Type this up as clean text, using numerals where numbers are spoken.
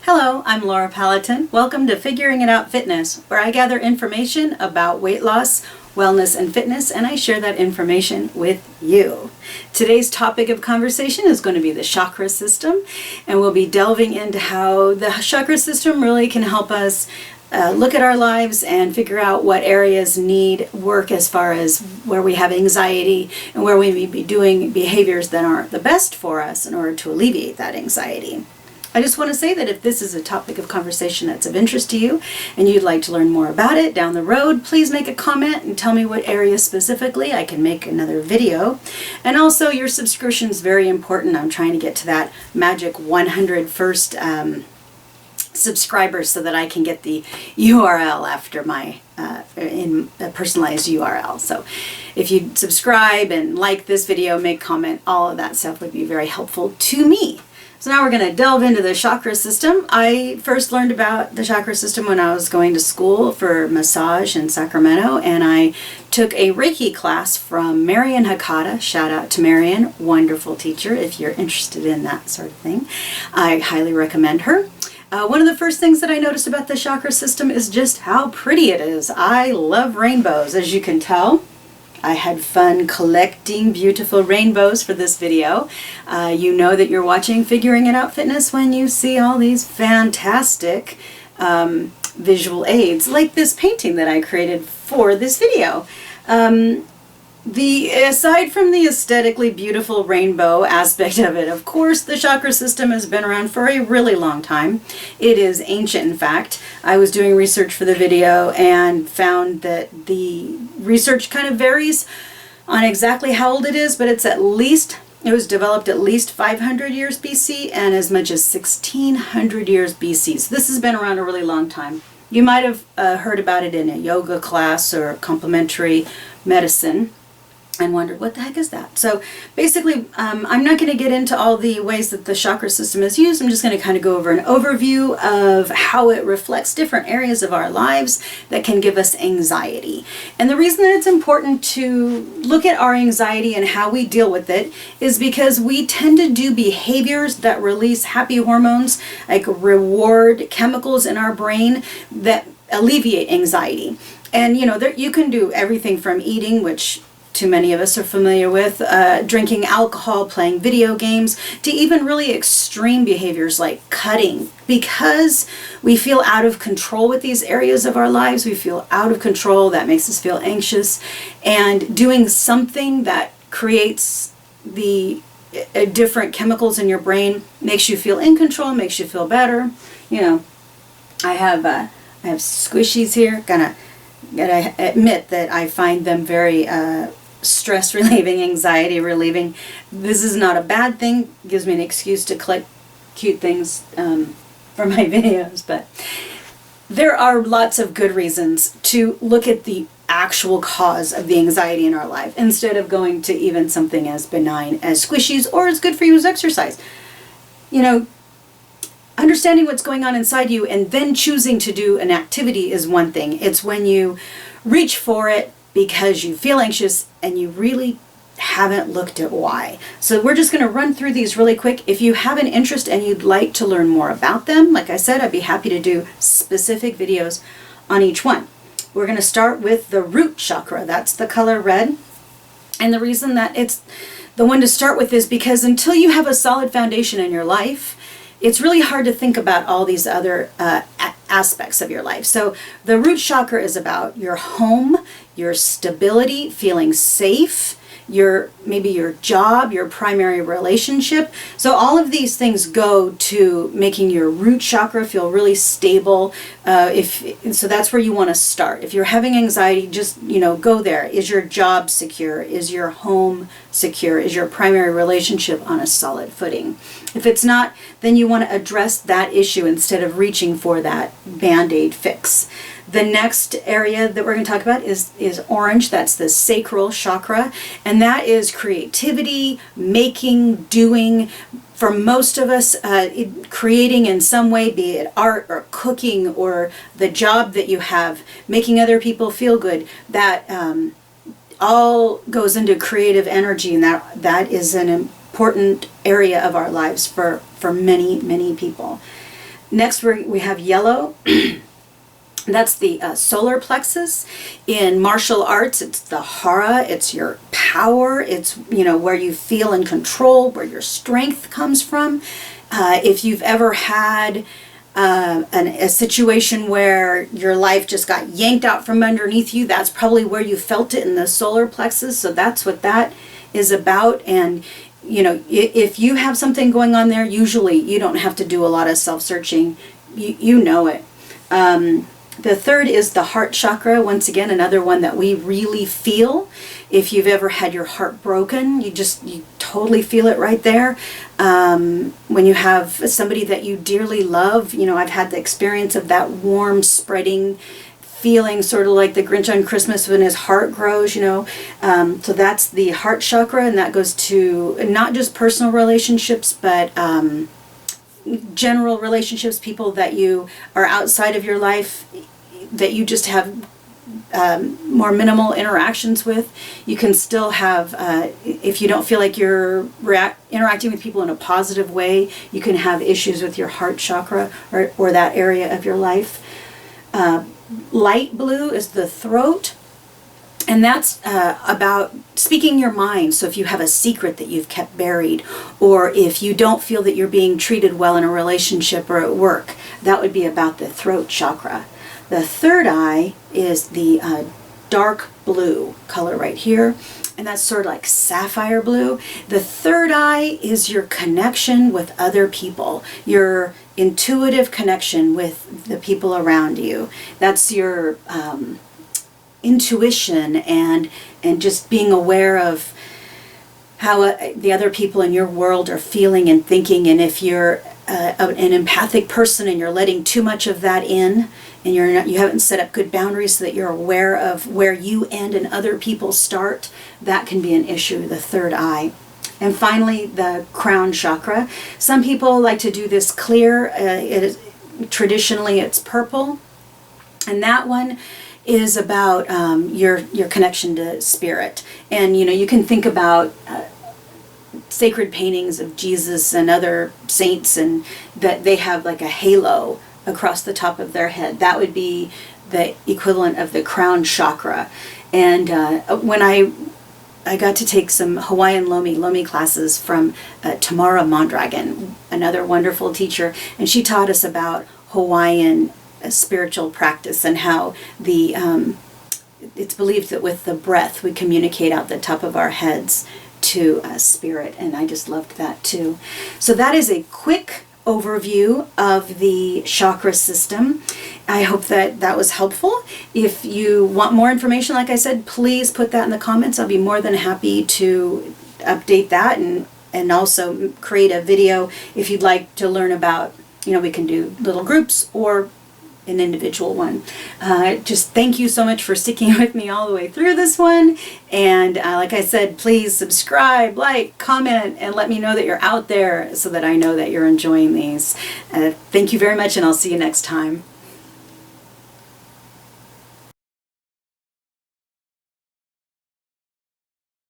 Hello, I'm Laura Pallatin. Welcome to Figuring It Out Fitness, where I gather information about weight loss, wellness, and fitness, and I share that information with you. Today's topic of conversation is going to be the chakra system, and we'll be delving into how the chakra system really can help us look at our lives and figure out what areas need work as far as where we have anxiety and where we may be doing behaviors that aren't the best for us in order to alleviate that anxiety. I just want to say that if this is a topic of conversation that's of interest to you and you'd like to learn more about it down the road, please make a comment and tell me what area specifically. I can make another video. And also, your subscription is very important. I'm trying to get to that magic 100 first subscribers so that I can get the URL after my in a personalized URL. So if you subscribe and like this video, make comment, all of that stuff would be very helpful to me. So now we're going to delve into the chakra system. I first learned about the chakra system when I was going to school for massage in Sacramento, and I took a Reiki class from Marian Hakata. Shout out to Marian, wonderful teacher. If you're interested in that sort of thing, I highly recommend her. One of the first things that I noticed about the chakra system is just how pretty it is. I love rainbows, as you can tell. I had fun collecting beautiful rainbows for this video. You know that you're watching Figuring It Out Fitness when you see all these fantastic visual aids, like this painting that I created for this video. Aside from the aesthetically beautiful rainbow aspect of it, of course, the chakra system has been around for a really long time. It is ancient, in fact. I was doing research for the video and found that the research kind of varies on exactly how old it is, but it was developed at least 500 years BC and as much as 1600 years BC. So this has been around a really long time. You might have heard about it in a yoga class or complementary medicine and wondered, what the heck is that? So basically, I'm not going to get into all the ways that the chakra system is used. I'm just going to kind of go over an overview of how it reflects different areas of our lives that can give us anxiety. And the reason that it's important to look at our anxiety and how we deal with it is because we tend to do behaviors that release happy hormones, like reward chemicals in our brain that alleviate anxiety. And you can do everything from eating, which too many of us are familiar with, drinking alcohol, playing video games, to even really extreme behaviors like cutting. Because we feel out of control with these areas of our lives, we feel out of control, that makes us feel anxious, and doing something that creates the different chemicals in your brain makes you feel in control, makes you feel better. I have squishies here. Gotta admit that I find them very stress relieving, anxiety relieving. This is not a bad thing. It gives me an excuse to collect cute things for my videos, but there are lots of good reasons to look at the actual cause of the anxiety in our life instead of going to even something as benign as squishies or as good for you as exercise. Understanding what's going on inside you and then choosing to do an activity is one thing. It's when you reach for it because you feel anxious and you really haven't looked at why. So we're just going to run through these really quick. If you have an interest and you'd like to learn more about them, like I said, I'd be happy to do specific videos on each one. We're going to start with the root chakra. That's the color red. And the reason that it's the one to start with is because until you have a solid foundation in your life, it's really hard to think about all these other aspects of your life. So the root chakra is about your home, your stability, feeling safe, maybe your job, your primary relationship. So all of these things go to making your root chakra feel really stable. So that's where you want to start. If you're having anxiety, just go there. Is your job secure? Is your home secure? Is your primary relationship on a solid footing? If it's not, then you want to address that issue instead of reaching for that Band-Aid fix. The next area that we're going to talk about is orange. That's the sacral chakra. And that is creativity, making, doing. For most of us, creating in some way, be it art or cooking or the job that you have, making other people feel good, that all goes into creative energy. And that is an important area of our lives for many, many people. Next we have yellow. That's the solar plexus. In martial arts, it's the hara, it's your power, it's, you know, where you feel in control, where your strength comes from. If you've ever had a situation where your life just got yanked out from underneath you, that's probably where you felt it, in the solar plexus. So that's what that is about. And you know, if you have something going on there, usually you don't have to do a lot of self-searching. You know it. The third is the heart chakra. Once again, another one that we really feel. If you've ever had your heart broken, you totally feel it right there. When you have somebody that you dearly love, you know, I've had the experience of that warm spreading feeling, sort of like the Grinch on Christmas when his heart grows, you know. So that's the heart chakra, and that goes to not just personal relationships, but general relationships, people that you are outside of your life, that you just have more minimal interactions with. You can still have, if you don't feel like you're interacting with people in a positive way, you can have issues with your heart chakra or that area of your life. Light blue is the throat, and that's about speaking your mind. So if you have a secret that you've kept buried, or if you don't feel that you're being treated well in a relationship or at work, that would be about the throat chakra. The third eye is the dark blue color right here, and that's sort of like sapphire blue. The third eye is your connection with other people, your intuitive connection with the people around you. That's your intuition and just being aware of how the other people in your world are feeling and thinking. And if you're an empathic person and you're letting too much of that in, and you haven't set up good boundaries so that you're aware of where you end and other people start, that can be an issue, the third eye. And finally, the crown chakra. Some people like to do this clear. Traditionally it's purple, and that one is about your connection to spirit. And you know, you can think about sacred paintings of Jesus and other saints, and that they have like a halo across the top of their head. That would be the equivalent of the crown chakra. And when I got to take some Hawaiian Lomi classes from Tamara Mondragon, another wonderful teacher, and she taught us about Hawaiian spiritual practice and how it's believed that with the breath we communicate out the top of our heads to spirit, and I just loved that too. So that is a quick overview of the chakra system. I hope that was helpful. If you want more information, like I said, please put that in the comments. I'll be more than happy to update that and also create a video if you'd like to learn about, you know, we can do little groups or an individual one. Just thank you so much for sticking with me all the way through this one. And like I said, please subscribe, like, comment, and let me know that you're out there so that I know that you're enjoying these. Thank you very much, and I'll see you next time.